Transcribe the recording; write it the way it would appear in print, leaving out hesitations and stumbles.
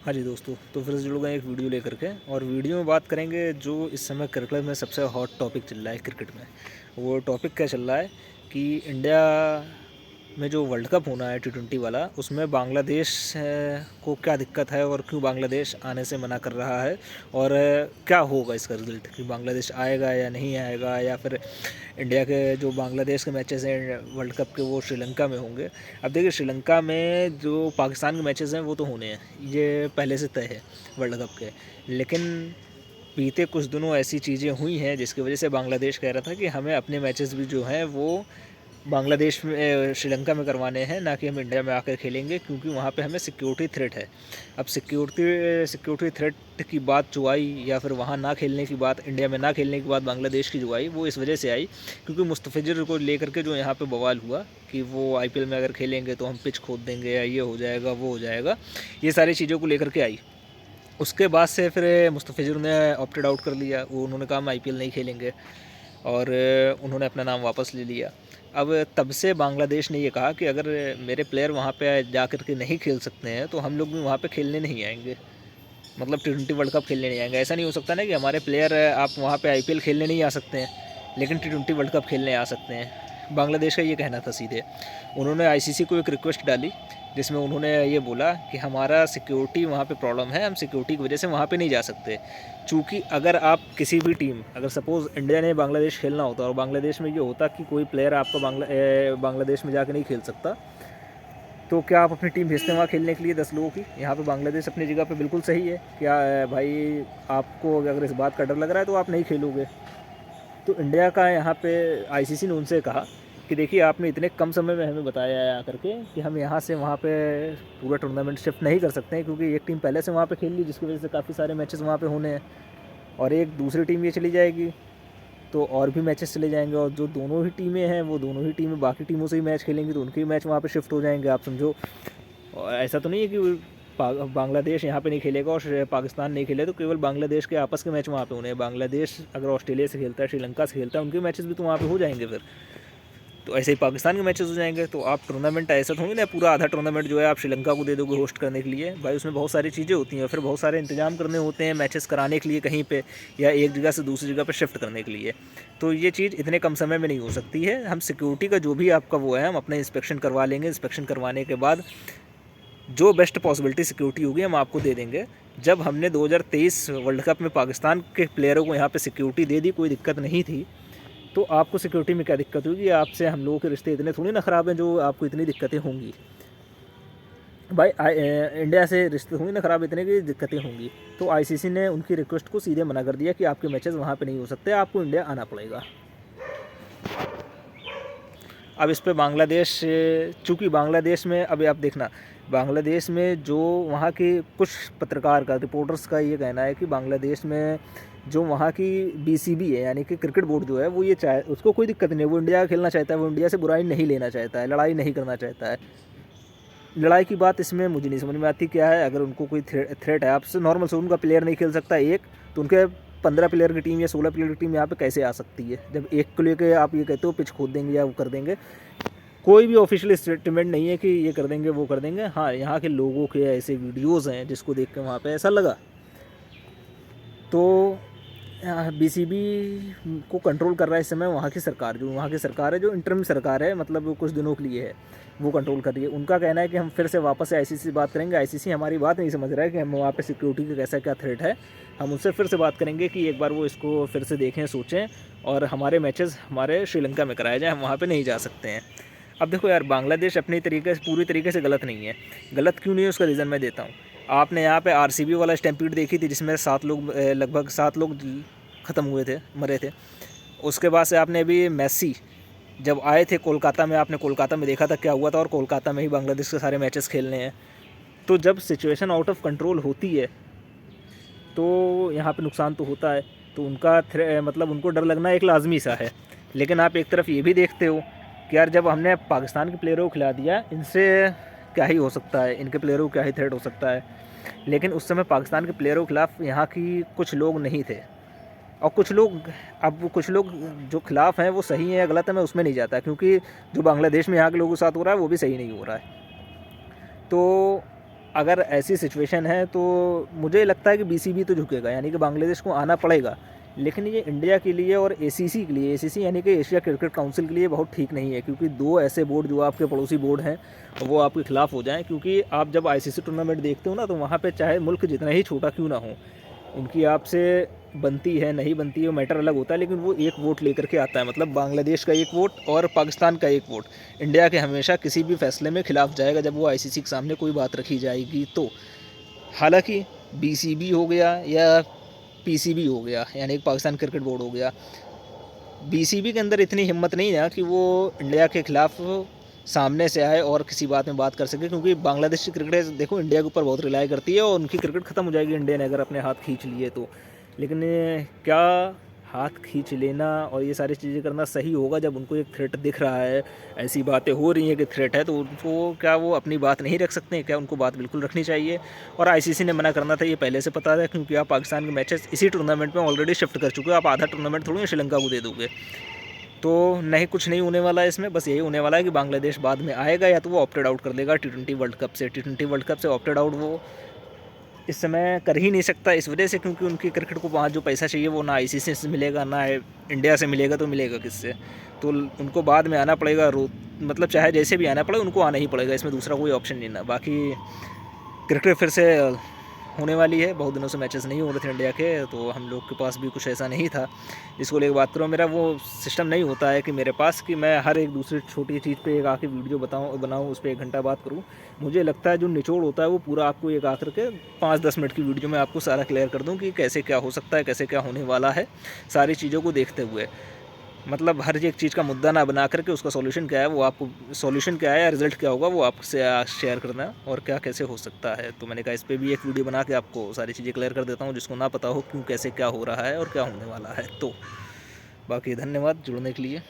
हाँ जी दोस्तों, तो फिर से जुड़ गए एक वीडियो लेकर के। और वीडियो में बात करेंगे जो इस समय क्रिकेट में सबसे हॉट टॉपिक चल रहा है क्रिकेट में। वो टॉपिक क्या चल रहा है कि इंडिया में जो वर्ल्ड कप होना है T20 वाला, उसमें बांग्लादेश को क्या दिक्कत है और क्यों बांग्लादेश आने से मना कर रहा है, और क्या होगा इसका रिज़ल्ट कि बांग्लादेश आएगा या नहीं आएगा, या फिर इंडिया के जो बांग्लादेश के मैचेस हैं वर्ल्ड कप के वो श्रीलंका में होंगे। अब देखिए, श्रीलंका में जो पाकिस्तान के मैचेस हैं वो तो होने हैं, ये पहले से तय है वर्ल्ड कप के। लेकिन बीते कुछ दिनों ऐसी चीज़ें हुई हैं जिसकी वजह से बांग्लादेश कह रहा था कि हमें अपने मैचेस भी जो हैं वो बांग्लादेश में श्रीलंका में करवाने हैं, ना कि हम इंडिया में आकर खेलेंगे, क्योंकि वहाँ पे हमें सिक्योरिटी थ्रेट है। अब सिक्योरिटी थ्रेट की बात जो आई, या फिर वहाँ ना खेलने की बात, इंडिया में ना खेलने की बात बांग्लादेश की जो आई, वो इस वजह से आई क्योंकि मुस्तफ़िज़र को लेकर के जो यहाँ पे बवाल हुआ कि वो IPL में अगर खेलेंगे तो हम पिच खोद देंगे, या ये हो जाएगा वो हो जाएगा, ये सारी चीज़ों को लेकर के आई। उसके बाद से फिर मुस्तफ़िज़र ने ऑप्टेड आउट कर लिया, वो उन्होंने कहा हम IPL नहीं खेलेंगे, और उन्होंने अपना नाम वापस ले लिया। अब तब से बांग्लादेश ने ये कहा कि अगर मेरे प्लेयर वहाँ पे जा कर के नहीं खेल सकते हैं तो हम लोग भी वहाँ पे खेलने नहीं आएंगे, मतलब T20 वर्ल्ड कप खेलने नहीं आएंगे। ऐसा नहीं हो सकता ना कि हमारे प्लेयर, आप वहाँ पे IPL खेलने नहीं आ सकते हैं लेकिन T20 वर्ल्ड कप खेलने आ सकते हैं। बांग्लादेश का ये कहना था सीधे। उन्होंने ICC को एक रिक्वेस्ट डाली जिसमें उन्होंने ये बोला कि हमारा सिक्योरिटी वहाँ पे प्रॉब्लम है, हम सिक्योरिटी की वजह से वहाँ पे नहीं जा सकते। चूँकि अगर आप किसी भी टीम, अगर सपोज़ इंडिया ने बांग्लादेश खेलना होता और बांग्लादेश में ये होता कि कोई प्लेयर आपका बांग्लादेश में जाके नहीं खेल सकता, तो क्या आप अपनी टीम भेजते हैं वहाँ खेलने के लिए 10 लोगों की? यहाँ पे बांग्लादेश अपनी जगह पे बिल्कुल सही है। क्या भाई, आपको अगर इस बात का डर लग रहा है तो आप नहीं खेलोगे। तो इंडिया का यहाँ पे ICC ने उनसे कहा कि देखिए, आपने इतने कम समय में हमें बताया है आकर के कि हम यहाँ से वहाँ पे पूरा टूर्नामेंट शिफ्ट नहीं कर सकते हैं, क्योंकि एक टीम पहले से वहाँ पे खेल ली जिसकी वजह से काफ़ी सारे मैचेस वहाँ पे होने हैं, और एक दूसरी टीम ये चली जाएगी तो और भी मैचेस चले जाएंगे, और जो दोनों ही टीमें हैं वो दोनों ही टीमें बाकी टीमों से ही मैच खेलेंगी, तो उनके भी मैच वहाँ पे शिफ्ट हो जाएंगे, आप समझो। और ऐसा तो नहीं है कि बांग्लादेश यहाँ पे नहीं खेलेगा और पाकिस्तान नहीं खेले, तो केवल बांग्लादेश के आपस के मैच वहाँ पे होने हैं। बांग्लादेश अगर ऑस्ट्रेलिया से खेलता है, श्रीलंका से खेलता है, उनके मैचेस भी तो वहाँ पे हो जाएंगे फिर। तो ऐसे ही पाकिस्तान के मैचेस हो जाएंगे। तो आप टूर्नामेंट ऐसा तो होंगे ना, पूरा आधा टूर्नामेंट जो है आप श्रीलंका को दे दोगे होस्ट करने के लिए। भाई, उसमें बहुत सारी चीज़ें होती हैं, फिर बहुत सारे इंतजाम करने होते हैं मैचेस कराने के लिए कहीं पे, या एक जगह से दूसरी जगह पे शिफ्ट करने के लिए। तो ये चीज़ इतने कम समय में नहीं हो सकती है। हम सिक्योरिटी का जो भी आपका वो है, हम अपने इंस्पेक्शन करवा लेंगे। इंस्पेक्शन करवाने के बाद जो बेस्ट पॉसिबिलिटी सिक्योरिटी होगी हम आपको दे देंगे। जब हमने 2023 वर्ल्ड कप में पाकिस्तान के प्लेयरों को यहाँ पे सिक्योरिटी दे दी, कोई दिक्कत नहीं थी, तो आपको सिक्योरिटी में क्या दिक्कत होगी? आपसे हम लोगों के रिश्ते इतने थोड़ी ना ख़राब हैं जो आपको इतनी दिक्कतें होंगी। भाई, इंडिया से रिश्ते होंगे ना ख़राब इतने की दिक्कतें होंगी। तो ICC ने उनकी रिक्वेस्ट को सीधे मना कर दिया कि आपके मैचेस वहाँ पे नहीं हो सकते, आपको इंडिया आना पड़ेगा। अब इस पे बांग्लादेश, चूँकि बांग्लादेश में अभी आप देखना, बांग्लादेश में जो वहाँ के कुछ पत्रकार का, रिपोर्टर्स का ये कहना है कि बांग्लादेश में जो वहाँ की BCB है, यानी कि क्रिकेट बोर्ड जो है, वो ये चाहे, उसको कोई दिक्कत नहीं है, वो इंडिया खेलना चाहता है, वो इंडिया से बुराई नहीं लेना चाहता है, लड़ाई नहीं करना चाहता है। लड़ाई की बात इसमें मुझे नहीं समझ में आती क्या है। अगर उनको कोई थ्रेट है, आपसे नॉर्मल से उनका प्लेयर नहीं खेल सकता एक, तो उनके 15 प्लेयर की टीम या 16 प्लेयर की टीम यहाँ पे कैसे आ सकती है? जब एक को लेकर आप ये कहते हो पिच खोद देंगे या वो कर देंगे, कोई भी ऑफिशियल स्टेटमेंट नहीं है कि ये कर देंगे वो कर देंगे। हाँ, यहाँ के लोगों के ऐसे वीडियोज़ हैं जिसको देख के वहाँ पे ऐसा लगा। तो BCB को कंट्रोल कर रहा है इस समय वहाँ की सरकार, जो वहाँ की सरकार है, जो इंटरिम सरकार है, मतलब कुछ दिनों के लिए है, वो कंट्रोल कर रही है। उनका कहना है कि हम फिर से वापस से ICC से बात करेंगे। ICC हमारी बात नहीं समझ रहा है कि हम वहाँ पे सिक्योरिटी का कैसा क्या थ्रेट है। हम उनसे फिर से बात करेंगे कि एक बार वो इसको फिर से देखें, सोचें, और हमारे मैचेस हमारे श्रीलंका में कराए जाएँ, हम वहाँ पर नहीं जा सकते हैं। अब देखो यार, बांग्लादेश अपनी तरीके से, पूरी तरीके से गलत नहीं है। गलत क्यों नहीं है उसका रीज़न मैं देता हूँ। आपने यहाँ पे RCB वाला स्टैम्पीड देखी थी जिसमें 7 लोग, लगभग 7 लोग ख़त्म हुए थे, मरे थे। उसके बाद से आपने अभी मेसी जब आए थे कोलकाता में, आपने कोलकाता में देखा था क्या हुआ था, और कोलकाता में ही बांग्लादेश के सारे मैचेस खेलने हैं। तो जब सिचुएशन आउट ऑफ कंट्रोल होती है तो यहाँ पे नुकसान तो होता है। तो उनका मतलब उनको डर लगना एक लाजमी सा है। लेकिन आप एक तरफ ये भी देखते हो कि यार, जब हमने पाकिस्तान के प्लेयरों को खिला दिया, इनसे क्या ही हो सकता है, इनके प्लेयरों को क्या ही थ्रेट हो सकता है। लेकिन उस समय पाकिस्तान के प्लेयरों के खिलाफ यहाँ की कुछ लोग नहीं थे, और कुछ लोग, अब कुछ लोग जो खिलाफ हैं वो सही है या गलत है मैं उसमें नहीं जाता, क्योंकि जो बांग्लादेश में यहाँ के लोगों के साथ हो रहा है वो भी सही नहीं हो रहा है। तो अगर ऐसी सिचुएशन है तो मुझे लगता है कि बीसीबी तो झुकेगा, यानी कि बांग्लादेश को आना पड़ेगा। लेकिन ये इंडिया के लिए और एसीसी के लिए, एसीसी यानी कि एशिया क्रिकेट काउंसिल के लिए बहुत ठीक नहीं है, क्योंकि दो ऐसे बोर्ड जो आपके पड़ोसी बोर्ड हैं वो आपके खिलाफ हो जाएं। क्योंकि आप जब आईसीसी टूर्नामेंट देखते हो ना, तो वहाँ पे चाहे मुल्क जितना ही छोटा क्यों ना हो, उनकी आपसे बनती है नहीं बनती है वो मैटर अलग होता है, लेकिन वो एक वोट लेकर के आता है। मतलब बांग्लादेश का एक वोट और पाकिस्तान का एक वोट इंडिया के हमेशा किसी भी फैसले में खिलाफ जाएगा जब वो आईसीसी के सामने कोई बात रखी जाएगी तो। हालांकि बीसीबी हो गया या पीसीबी हो गया, यानी कि पाकिस्तान क्रिकेट बोर्ड हो गया, बीसीबी के अंदर इतनी हिम्मत नहीं है कि वो इंडिया के खिलाफ सामने से आए और किसी बात में बात कर सके। क्योंकि बांग्लादेश की क्रिकेट देखो इंडिया के ऊपर बहुत रिलाई करती है और उनकी क्रिकेट ख़त्म हो जाएगी इंडिया ने अगर अपने हाथ खींच लिए तो। लेकिन क्या हाथ खींच लेना और ये सारी चीज़ें करना सही होगा जब उनको एक थ्रेट दिख रहा है, ऐसी बातें हो रही हैं कि थ्रेट है, तो उनको क्या वो अपनी बात नहीं रख सकते हैं? क्या उनको बात बिल्कुल रखनी चाहिए। और आईसीसी ने मना करना था, ये पहले से पता था, क्योंकि आप पाकिस्तान के मैचेस इसी टूर्नामेंट में ऑलरेडी शिफ्ट कर चुके हो। आप आधा टूर्नामेंट थोड़ी श्रीलंका को दे दोगे। तो नहीं, कुछ नहीं होने वाला है इसमें। बस यही होने वाला है कि बांग्लादेश बाद में आएगा या तो वो ऑप्टेड आउट कर देगा T20 वर्ल्ड कप से। T20 वर्ल्ड कप से ऑप्टेड आउट वो इस समय कर ही नहीं सकता, इस वजह से क्योंकि उनकी क्रिकेट को वहाँ जो पैसा चाहिए वो ना आईसीसी से मिलेगा ना इंडिया से मिलेगा, तो मिलेगा किससे? तो उनको बाद में आना पड़ेगा, मतलब चाहे जैसे भी आना पड़े उनको आना ही पड़ेगा, इसमें दूसरा कोई ऑप्शन नहीं ना। बाकी क्रिकेट फिर से होने वाली है, बहुत दिनों से मैचेस नहीं हो रहे थे इंडिया के, तो हम लोग के पास भी कुछ ऐसा नहीं था जिसको लेकर बात करो। मेरा वो सिस्टम नहीं होता है कि मेरे पास कि मैं हर एक दूसरी छोटी चीज़ पे एक आके वीडियो बनाऊँ उस पर 1 घंटा बात करूँ। मुझे लगता है जो निचोड़ होता है वो पूरा आपको एक आकर के 5-10 मिनट की वीडियो में आपको सारा क्लियर कर दूँ कि कैसे क्या हो सकता है, कैसे क्या होने वाला है, सारी चीज़ों को देखते हुए। मतलब हर एक चीज़ का मुद्दा ना बना करके उसका सॉल्यूशन क्या है वो आपको, सॉल्यूशन क्या है या रिज़ल्ट क्या होगा वो आपसे शेयर करना है, और क्या कैसे हो सकता है। तो मैंने कहा इस पर भी एक वीडियो बना के आपको सारी चीज़ें क्लियर कर देता हूँ, जिसको ना पता हो क्यों कैसे क्या हो रहा है और क्या होने वाला है। तो बाकी धन्यवाद जुड़ने के लिए।